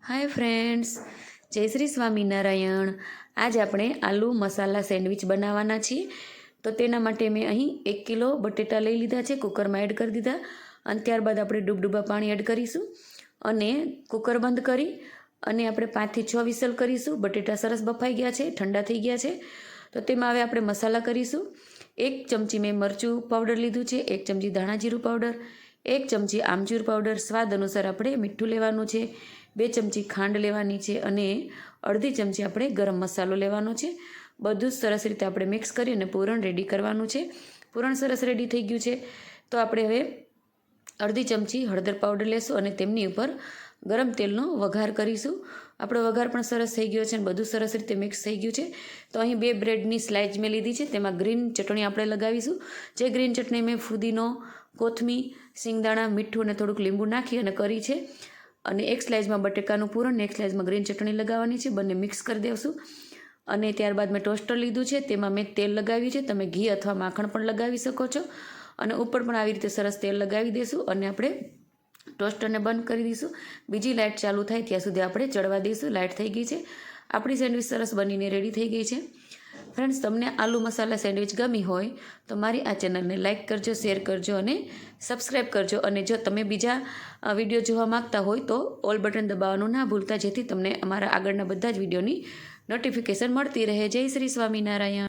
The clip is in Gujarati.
હાય ફ્રેન્ડ્સ, જય શ્રી સ્વામિનારાયણ. આજે આપણે આલુ મસાલા સેન્ડવિચ બનાવવાના છીએ. તો તેના માટે મેં અહીં 1 કિલો બટેટા લઈ લીધા છે, કુકરમાં એડ કરી દીધા. અને ત્યારબાદ આપણે ડૂબડૂબા પાણી એડ કરીશું અને કુકર બંધ કરી અને આપણે 5 થી 6 વિસલ કરીશું. બટેટા સરસ બફાઈ ગયા છે, ઠંડા થઈ ગયા છે. તો તેમાં હવે આપણે મસાલા કરીશું. 1 ચમચી મેં મરચું પાવડર લીધું છે, 1 ચમચી ધાણા જીરું પાવડર, 1 ચમચી આમચૂર પાવડર, સ્વાદ અનુસાર આપણે મીઠું લેવાનું છે, 2 ચમચી ખાંડ લેવાની છે અને અડધી ચમચી આપણે ગરમ મસાલો લેવાનો છે. બધું જ સરસ રીતે આપણે મિક્સ કરી અને પૂરણ રેડી કરવાનું છે. પૂરણ સરસ રેડી થઈ ગયું છે. તો આપણે હવે અડધી ચમચી હળદર પાવડર લેશું અને તેમની ઉપર ગરમ તેલનો વઘાર કરીશું. આપણો વઘાર પણ સરસ થઈ ગયો છે અને બધું સરસ રીતે મિક્સ થઈ ગયું છે. તો અહીં 2 બ્રેડની સ્લાઇસ મેં લીધી છે, તેમાં ગ્રીન ચટણી આપણે લગાવીશું. જે ગ્રીન ચટણી મેં ફુદીનો, કોથમીર, સિંગદાણા, મીઠું અને થોડુંક લીંબુ નાખી અને કરી છે. અને 1 સ્લાઇસમાં બટેકાનું પૂરણ અને 1 સ્લાઇસમાં ગ્રીન ચટણી લગાવવાની છે. બંને મિક્સ કરી દેશું. અને ત્યારબાદ મેં ટોસ્ટર લીધું છે, તેમાં મેં તેલ લગાવ્યું છે. તમે ઘી અથવા માખણ પણ લગાવી શકો છો. અને ઉપર પણ આવી રીતે સરસ તેલ લગાવી દઈશું અને આપણે ટોસ્ટરને બંધ કરી દઈશું. બીજી લાઇટ ચાલુ થાય ત્યાં સુધી આપણે ચડવા દઈશું. લાઇટ થઈ ગઈ છે. આપણી સેન્ડવિચ સરસ બનીને રેડી થઈ ગઈ છે. ફ્રેન્ડ્સ, તમને આલુ મસાલા સેન્ડવિચ ગમી હોય તો મારી આ ચેનલને લાઇક કરજો, શેર કરજો અને સબસ્ક્રાઈબ કરજો. અને જો તમે બીજા વિડીયો જોવા માગતા હોય તો ઓલ બટન દબાવવાનું ના ભૂલતા, જેથી તમને અમારા આગળના બધા જ વિડીયોની નોટિફિકેશન મળતી રહે. જય શ્રી સ્વામિનારાયણ.